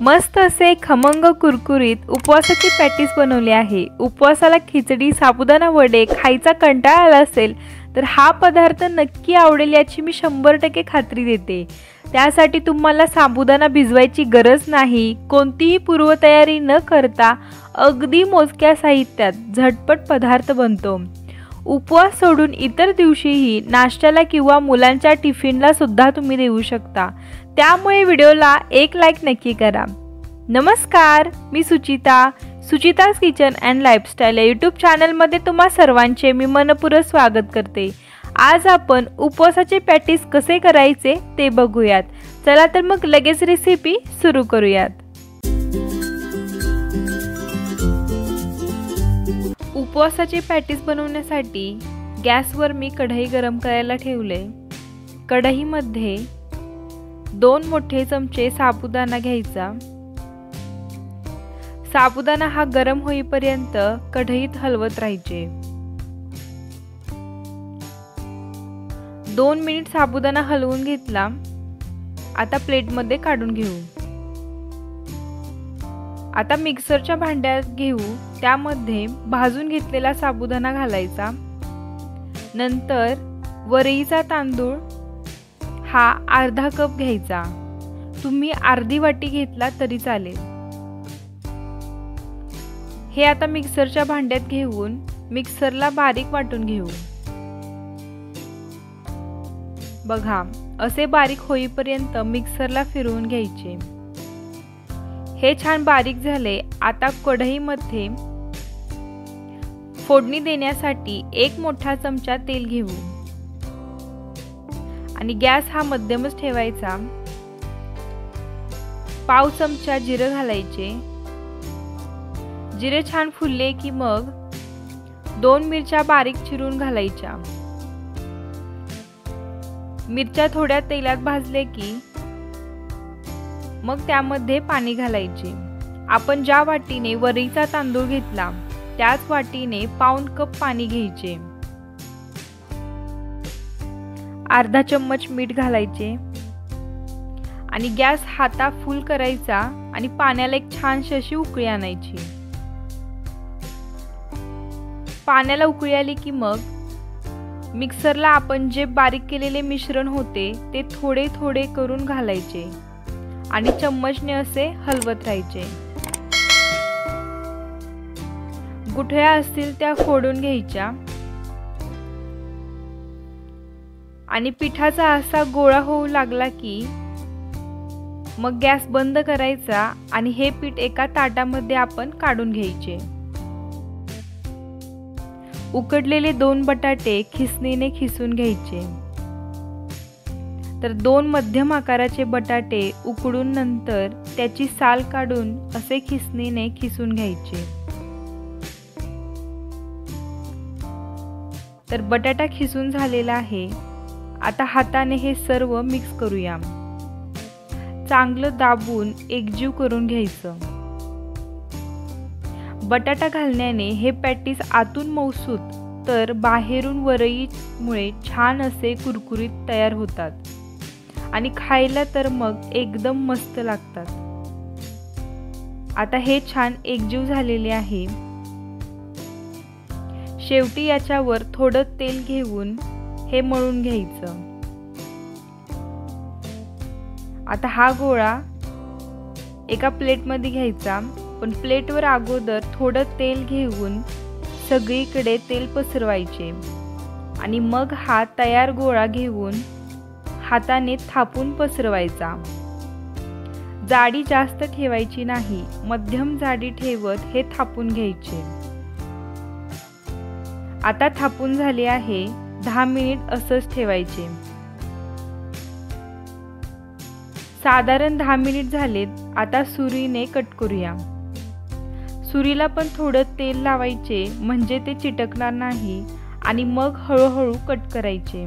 मस्त असे खमंग कुरकुरीत उपवासाची पॅटीस बनवली आहे। उपवासाला खिचडी, साबुदाणा वडे खायचा कंटाळा आला असेल तर हा पदार्थ नक्की आवडेल याची मी 100% खात्री देते। त्यासाठी तुम्हाला साबुदाणा भिजवायची गरज नाही। कोणतीही पूर्वतयारी न करता अगदी मोजक्या साहित्यात झटपट पदार्थ बनतो। उपवास सोडून इतर दिवशीही नाश्त्याला किंवा मुलांच्या टिफिनला सुद्धा तुम्ही देऊ शकता। त्यामुळे व्हिडिओला एक लाईक नक्की करा। नमस्कार, मी सुचिताज किचन अँड लाईफस्टाईल या यूट्यूब चॅनलमध्ये तुम्हा सर्वांचे मी मनपूर्वक स्वागत करते। आज आपण उपवासाचे पॅटीस कसे करायचे ते बघूयात। चला तर मग लगेच रेसिपी सुरू करूयात। उपवासाचे पॅटीस बनवण्यासाठी गॅसवर मी कढई गरम करायला ठेवले। कढईमध्ये 2 मोठे चमचे साबुदाणा घ्यायचा। साबुदाणा हा गरम होईपर्यंत कढईत हलवत राहायचे। 2 मिनिट साबुदाणा हलवून घेतला। आता प्लेटमध्ये काढून घेऊ। आता मिक्सरच्या भांड्यात घेऊ, त्यामध्ये भाजून घेतलेला साबुदाणा घालायचा। नंतर वरईचा तांदूळ हा अर्धा कप घ्यायचा। तुम्ही अर्धी वाटी घेतला तरी चालेल। हे आता मिक्सरच्या भांड्यात घेऊन मिक्सरला बारीक वाटून घेऊ। बघा, असे बारीक होईपर्यंत मिक्सरला फिरवून घ्यायचे। हे छान बारीक झाले। आता कढईमध्ये फोडणी देण्यासाठी 1 मोठा चमचा तेल घेऊ आणि गॅस हा मध्यमच ठेवायचा। पाव चमचा जिरे घालायचे। जिरे छान फुलले की मग 2 मिरच्या बारीक चिरून घालायच्या। मिरच्या थोड्या तेलात भाजले की मग त्यामध्ये पाणी घालायचे। आपण ज्या वाटीने वरईचा तांदूळ घेतला त्याच वाटीने पाऊण कप पाणी घ्यायचे। अर्धा चम्मच मीठ घालायचे आणि गॅस हाता फुल करायचा आणि पाण्याला एक छानशी अशी उकळी आणायची। पाण्याला उकळी आली की मग मिक्सरला आपण जे बारीक केलेले मिश्रण होते ते थोडे थोडे करून घालायचे आणि चम्मचने असे हलवत राहायचे। गुठळ्या असतील त्या फोडून घ्यायच्या आणि पिठाचा असा गोळा होऊ लागला की मग गॅस बंद करायचा आणि हे पीठ एका ताटामध्ये आपण काढून घ्यायचे। उकडलेले 2 बटाटे खिसणीने खिसून घ्यायचे। तर 2 मध्यम आकाराचे बटाटे उकडून नंतर त्याची साल काढून असे खिसणीने खिसून घ्यायचे। तर बटाटा खिसून झालेला आहे। आता हाताने हे सर्व मिक्स करूया। चांगलं दाबून एकजीव करून घ्यायचं। बटाटा घालण्याने हे पॅटीस आतून मऊसूत तर बाहेरून वरईमुळे छान असे कुरकुरीत तयार होतात आणि खायला तर मग एकदम मस्त लागतात। आता हे छान एकजीव झालेले आहे। शेवटी याच्यावर थोडं तेल घेऊन हे मळून घ्यायचं। आता हा गोळा एका प्लेटमध्ये घ्यायचा, पण प्लेटवर अगोदर थोडं तेल घेऊन सगळीकडे तेल पसरवायचे आणि मग हा तयार गोळा घेऊन हाताने थापून पसरवायचा। जाडी जास्त ठेवायची नाही, मध्यम जाडी ठेवत हे थापून घ्यायचे। आता थापून झाले आहे। 10 मिनिट असंच ठेवायचे। साधारण 10 मिनिट झालेत। आता सुरीने कट करूया। सुरीला पण थोडं तेल लावायचे म्हणजे ते चिटकणार नाही आणि मग हळूहळू कट करायचे।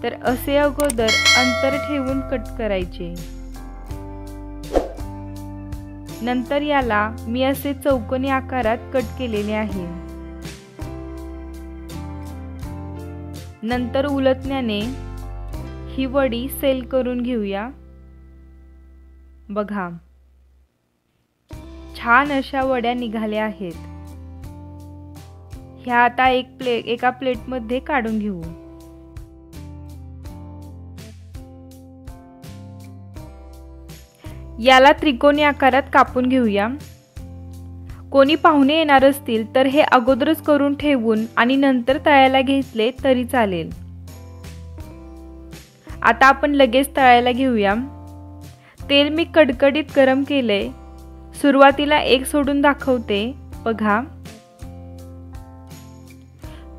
तर असे अगोदर अंतर ठेवून कट करायचे। नंतर याला मी असे चौकोनी आकारात कट केलेले आहे। नंतर उलटण्याने ही वडी सेल करून घेऊया। बघा, छान अशा वड्या निघाल्या आहेत. ह्या आता एका प्लेटमध्ये काढून घेऊ. याला त्रिकोणी आकारात कापून घेऊया. कोणी पाहुणे येणार असतील तर हे अगोदरच करून ठेवून आणि नंतर तळायला घेतले तरी चालेल. आता आपण लगेच तळायला घेऊया. तेल मी कडकडीत गरम केले. सुरुवातीला एक सोडून दाखवते. बघा,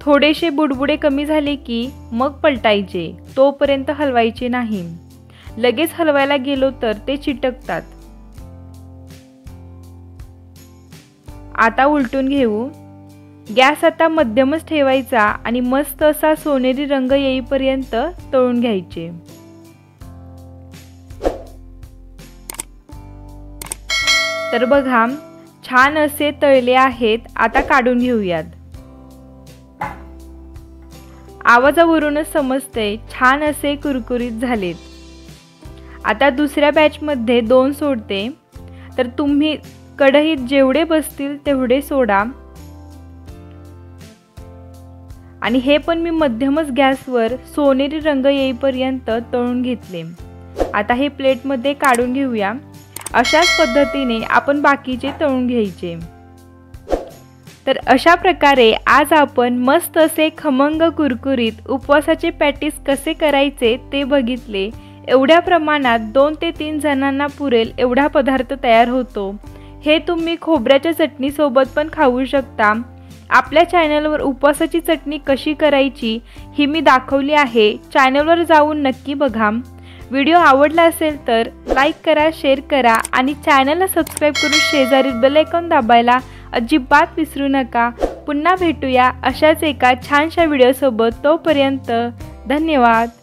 थोडेसे बुडबुडे कमी झाले की मग पलटायचे. तोपर्यंत हलवायचे नाही. लगेच हलवायला गेलो तर ते चिटकतात. आता उलटून घेऊ. गॅस आता मध्यमच ठेवायचा आणि मस्त असा सोनेरी रंग येईपर्यंत तळून घ्यायचे. तर बघा, छान असे तळले आहेत. आता काढून घेऊयात. आवाजावरूनच समजते छान असे कुरकुरीत झालेत. आता दुसऱ्या बॅचमध्ये 2 सोडते. तर तुम्ही कढईत जेवढे बसतील तेवढे सोडा. आणि हे पण मी मध्यमच गॅसवर सोनेरी रंग येईपर्यंत तळून घेतले. आता हे प्लेटमध्ये काढून घेऊया. अशाच पद्धतीने आपण बाकीचे तळून घ्यायचे. तर अशा प्रकारे आज आपण मस्त असे खमंग कुरकुरीत उपवासाचे पॅटीस कसे करायचे ते बघितले. एवढ्या प्रमाणात 2 ते 3 जणांना पुरेल एवढा पदार्थ तयार होतो. हे तुम्ही खोबऱ्याच्या चटणीसोबत पण खाऊ शकता. आपल्या चॅनलवर उपवासाची चटणी कशी करायची ही मी दाखवली आहे. चॅनलवर जाऊन नक्की बघा. व्हिडिओ आवडला असेल तर लाईक करा, शेअर करा आणि चॅनलला सबस्क्राईब करून शेजारील बेल आयकॉन दाबायला अजिबात विसरू नका. पुन्हा भेटूया अशाच एका छानशा व्हिडिओसोबत. तोपर्यंत धन्यवाद.